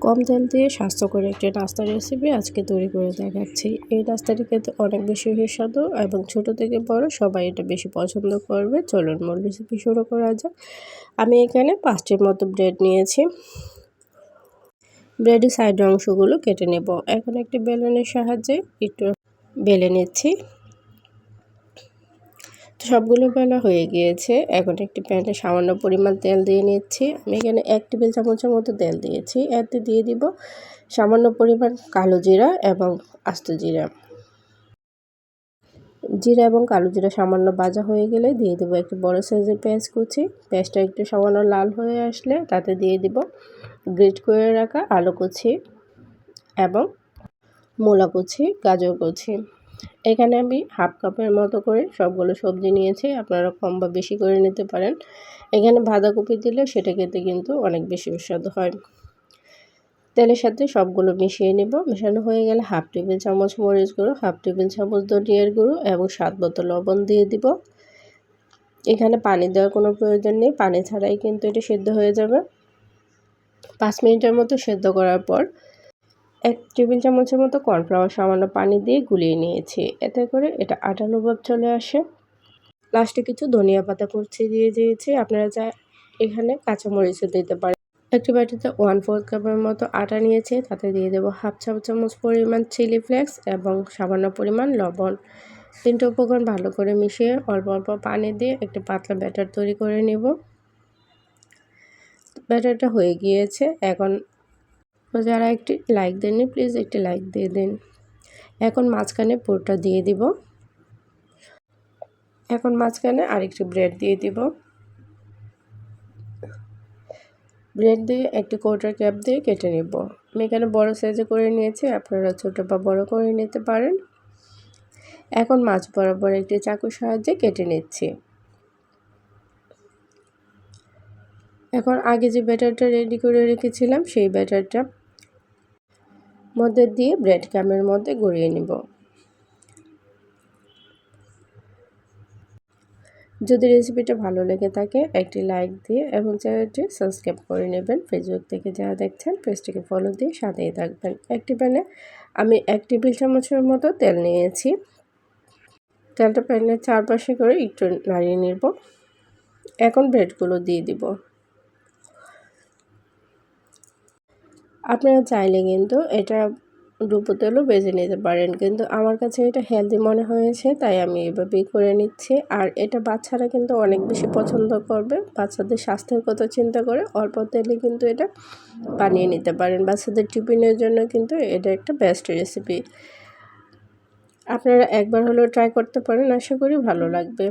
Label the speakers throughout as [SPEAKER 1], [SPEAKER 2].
[SPEAKER 1] কম তেল দিয়ে স্বাস্থ্যকর একটি নাস্তার রেসিপি আজকে তৈরি করে দেখাচ্ছি। এই নাস্তাটি খেতে অনেক বেশি সুস্বাদু এবং ছোট থেকে বড় সবাই এটা বেশি পছন্দ করবে। চলুন মূল রেসিপি শুরু করা যাক। আমি এখানে 5টির মতো ব্রেড নিয়েছি। ব্রেডের সাইডের অংশগুলো কেটে নেব। এখন একটি বেলনের সাহায্যে একটু বেলে নিচ্ছি। সবগুলো বেলা হয়ে গিয়েছে। এখন একটি প্যানে সামান্য পরিমাণ তেল দিয়ে নিচ্ছি। আমি এখানে 1 টেবিল চামচের মতো তেল দিয়েছি। এতে দিয়ে দিব সামান্য পরিমাণ কালো জিরা এবং আস্ত জিরা। জিরা এবং কালো জিরা সামান্য ভাজা হয়ে গেলে দিয়ে দেবো একটি বড় সাইজের পেঁয়াজ কুচি। পেঁয়াজটা একটু সামান্য লাল হয়ে আসলে তাতে দিয়ে দিব গ্রেট করে রাখা আলু কুচি এবং মূলা কুচি, গাজর কুচি। এখানে আমি হাফ কাপের মতো করে সবগুলো সবজি নিয়েছি। আপনারা কম বা বেশি করে নিতে পারেন। এখানে বাঁধাকপি দিলে সেটা খেতে কিন্তু অনেক বেশি সুস্বাদু হয়। তেলের সাথে সবগুলো মিশিয়ে নেব। মেশানো হয়ে গেলে হাফ টেবিল চামচ মরিচ গুঁড়ো, হাফ টেবিল চামচ ধনিয়ার গুঁড়ো এবং স্বাদ মতো লবণ দিয়ে দিব। এখানে পানি দেওয়ার কোনো প্রয়োজন নেই, পানি ছাড়াই কিন্তু এটা সেদ্ধ হয়ে যাবে। 5 মিনিটের মতো সেদ্ধ করার পর 1 টেবিল চামচের মতো কর্নফ্লাওয়ার সামান্য পানি দিয়ে গুলিয়ে নিয়েছি। এতে করে এটা আঠালো ভাব চলে আসে। লাস্টে কিছু ধনিয়া পাতা কুচি দিয়ে দিয়েছি। আপনারা এখানে কাঁচামরিচও দিতে পারেন। একটি বাটিতে 1/4 কাপের মতো আটা নিয়েছি। তাতে দিয়ে দেবো হাফ চা চামচ পরিমাণ চিলি ফ্লেক্স এবং সামান্য পরিমাণ লবণ। 3টে উপকরণ ভালো করে মিশিয়ে অল্প অল্প পানি দিয়ে একটি পাতলা ব্যাটার তৈরি করে নেব। ব্যাটারটা হয়ে গিয়েছে। এখন যারা একটি লাইক দেননি প্লিজ একটি লাইক দিয়ে দিন। এখন মাঝখানে পুরটা দিয়ে দিব। এখন মাঝখানে আরেকটি ব্রেড দিয়ে দিব। ব্রেড দিয়ে একটি কোয়ার্টার কাপ দিয়ে কেটে নেব। আমি এখানে বড় সাইজে করে নিয়েছি, আপনারা ছোট বা বড় করে নিতে পারেন। এখন মাছ বরাবর একটি চাকুর সাহায্যে কেটে নিচ্ছি। এখন আগে যে ব্যাটারটা রেডি করে রেখেছিলাম সেই ব্যাটারটা মধ্যে দিয়ে ব্রেড ক্রামের মধ্যে গড়িয়ে নিব। যদি রেসিপিটা ভালো লেগে থাকে একটি লাইক দিয়ে এবং চ্যানেলটি সাবস্ক্রাইব করে নেবেন। ফেসবুক থেকে যারা দেখছেন পেজটিকে ফলো দিয়ে সাথেই থাকবেন। একটি প্যানে আমি 1 টেবিল চামচের মতো তেল নিয়েছি। তেলটা প্যানের চারপাশে করে একটু নাড়িয়ে নেব। এখন ব্রেডগুলো দিয়ে দিব। আপনারা চাইলে কিন্তু এটা ডুবো তেলও ভেজে নিতে পারেন, কিন্তু আমার কাছে এটা হেলদি মনে হয়েছে তাই আমি এভাবেই করে নিচ্ছি। আর এটা বাচ্চারা কিন্তু অনেক বেশি পছন্দ করবে। বাচ্চাদের স্বাস্থ্যের কথা চিন্তা করে অল্প তেলে কিন্তু এটা বানিয়ে নিতে পারেন। বাচ্চাদের টিফিনের জন্য কিন্তু এটা একটা বেস্ট রেসিপি। আপনারা একবার হলেও ট্রাই করতে পারেন, আশা করি ভালো লাগবে।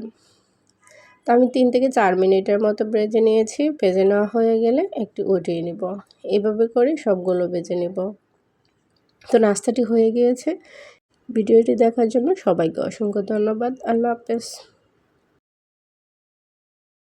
[SPEAKER 1] তো আমি 3 থেকে 4 মিনিটের মতো ভেজে নিয়েছি। ভেজে নেওয়া হয়ে গেলে একটু উঠিয়ে নিব। এভাবে করে সবগুলো ভেজে নিব। তো নাস্তাটি হয়ে গিয়েছে। ভিডিওটি দেখার জন্য সবাইকে অসংখ্য ধন্যবাদ। আল্লাহ হাফেজ।